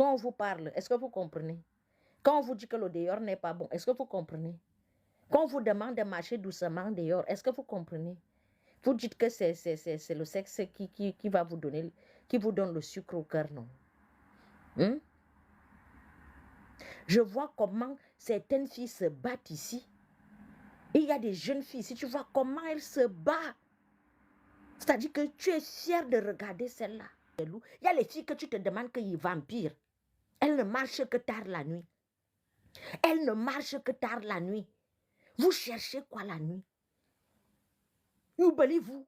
Quand on vous parle, est-ce que vous comprenez? Quand on vous dit que le dehors n'est pas bon, est-ce que vous comprenez? Quand on vous demande de marcher doucement dehors, est-ce que vous comprenez? Vous dites que c'est le sexe qui va vous donner, qui vous donne le sucre au cœur, non? Hein? Je vois comment certaines filles se battent ici. Et il y a des jeunes filles, si tu vois comment elles se battent. C'est-à-dire que tu es fier de regarder celle-là. Il y a les filles que tu te demandes qu'ils vampirent. Elles ne marchent que tard la nuit. Elles ne marchent que tard la nuit. Vous cherchez quoi la nuit? Oubliez-vous.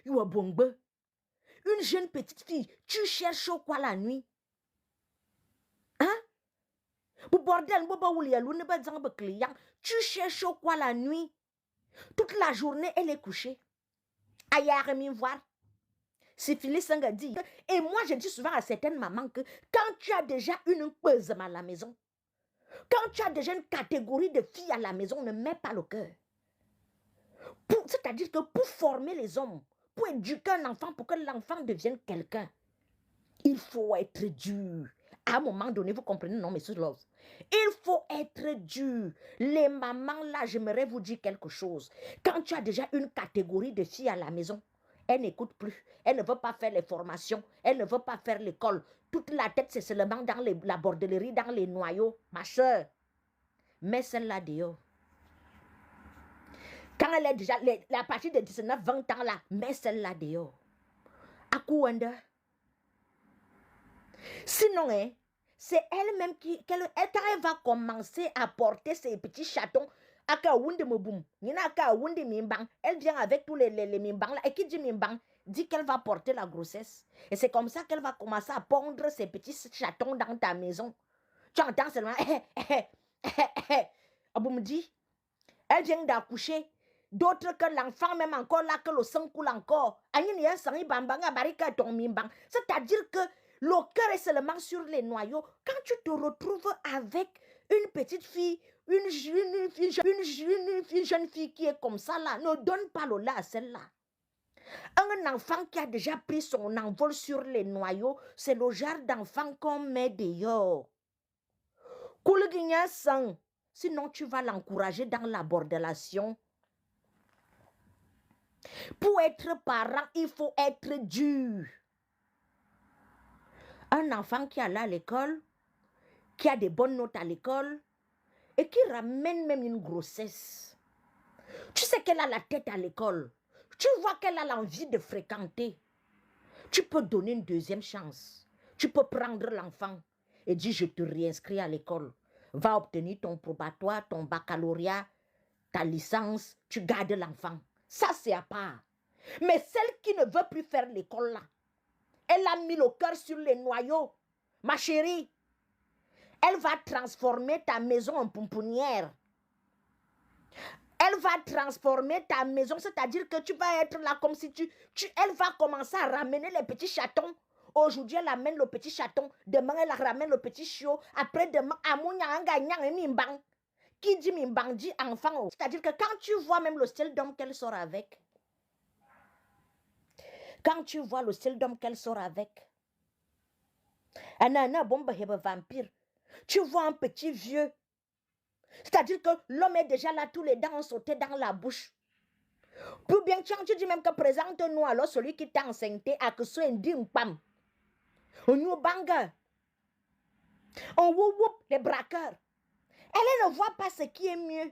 Une jeune petite fille, tu cherches quoi la nuit? Hein? Tu cherches quoi la nuit? Toute la journée, elle est couchée. Aïe, voir. Syphilis Sanga dit. Et moi, je dis souvent à certaines mamans que quand tu as déjà une pause à la maison, quand tu as déjà une catégorie de filles à la maison, ne mets pas le cœur. C'est-à-dire que pour former les hommes, pour éduquer un enfant, pour que l'enfant devienne quelqu'un, il faut être dur. À un moment donné, vous comprenez, non, Mrs. Love? Il faut être dur. Les mamans, là, j'aimerais vous dire quelque chose. Quand tu as déjà une catégorie de filles à la maison, elle n'écoute plus. Elle ne veut pas faire les formations. Elle ne veut pas faire l'école. Toute la tête, c'est seulement dans la bordellerie, dans les noyaux. Ma soeur, mets celle-là dehors. Quand elle est déjà, la partie de 19-20 ans là, mets celle-là dehors. Akouanda. Sinon, hein, c'est elle-même quand elle va commencer à porter ses petits chatons, elle vient avec tous les mimbang là, et qui dit mimbang, dit qu'elle va porter la grossesse. Et c'est comme ça qu'elle va commencer à pondre ses petits chatons dans ta maison. Tu entends seulement, me dit, elle vient d'accoucher. D'autres que l'enfant même encore là, que le sang coule encore. C'est-à-dire que le cœur est seulement sur les noyaux. Quand tu te retrouves avec une petite fille, une jeune fille qui est comme ça là, ne donne pas le lait à celle-là. Un enfant qui a déjà pris son envol sur les noyaux, c'est le genre d'enfant qu'on met dehors. Sinon tu vas l'encourager dans la bordellation. Pour être parent, il faut être dur. Un enfant qui allait à l'école, qui a des bonnes notes à l'école et qui ramène même une grossesse. Tu sais qu'elle a la tête à l'école. Tu vois qu'elle a l'envie de fréquenter. Tu peux donner une deuxième chance. Tu peux prendre l'enfant et dire je te réinscris à l'école. Va obtenir ton probatoire, ton baccalauréat, ta licence, tu gardes l'enfant. Ça c'est à part. Mais celle qui ne veut plus faire l'école là, elle a mis le cœur sur les noyaux. Ma chérie, elle va transformer ta maison en pouponnière. Elle va transformer ta maison, c'est-à-dire que tu vas être là comme si elle va commencer à ramener les petits chatons. Aujourd'hui, elle amène le petit chaton. Demain, elle ramène le petit chiot. Après, demain, qui dit mimbang dit enfant. C'est-à-dire que quand tu vois même le style d'homme qu'elle sort avec, quand tu vois le style d'homme qu'elle sort avec, vampire, tu vois un petit vieux. C'est-à-dire que l'homme est déjà là, tous les dents ont sauté dans la bouche. Plus bien, tu dis même que présente-nous alors celui qui t'a enceinté à que ce soit un pam. On nous banga. On woup les braqueurs. Elle ne voit pas ce qui est mieux.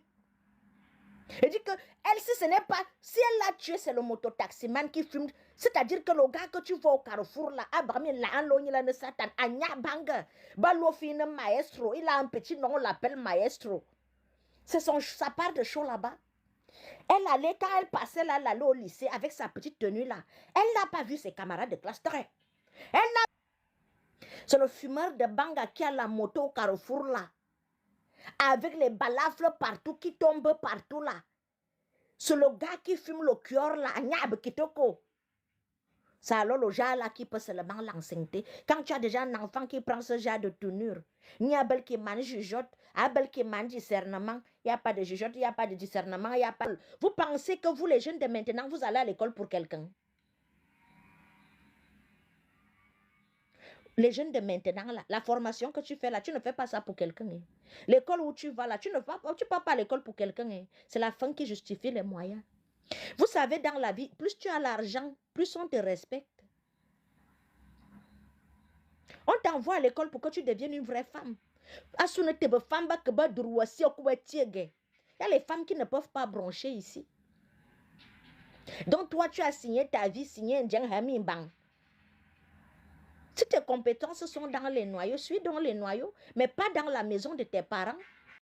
Elle dit que elle, si ce n'est pas, si elle l'a tué, c'est le mototaximan qui fume. C'est-à-dire que le gars que tu vois au carrefour là, maestro, il a un petit nom, on l'appelle maestro. C'est sa part de show là-bas. Elle allait, quand elle passait là, elle allait au lycée avec sa petite tenue là. Elle n'a pas vu ses camarades de classe. C'est le fumeur de banga qui a la moto au carrefour là. Avec les balafres partout qui tombent partout là. C'est le gars qui fume le cuir là. C'est alors le genre là qui peut seulement l'enceinte. Quand tu as déjà un enfant qui prend ce genre de tournure, il y a bel qui mange jugeote, il y a bel qui mange discernement, il n'y a pas de jugeote, il n'y a pas de discernement, il n'y a pas. Vous pensez que vous les jeunes de maintenant, vous allez à l'école pour quelqu'un? Les jeunes de maintenant, là, la formation que tu fais là, tu ne fais pas ça pour quelqu'un. Hein. L'école où tu vas là, tu ne pars pas à l'école pour quelqu'un. Hein. C'est la fin qui justifie les moyens. Vous savez, dans la vie, plus tu as l'argent, plus on te respecte. On t'envoie à l'école pour que tu deviennes une vraie femme. Il y a les femmes qui ne peuvent pas broncher ici. Donc toi, tu as signé ta vie, signé un Djang Bang. Si tes compétences sont dans les noyaux, suis dans les noyaux, mais pas dans la maison de tes parents.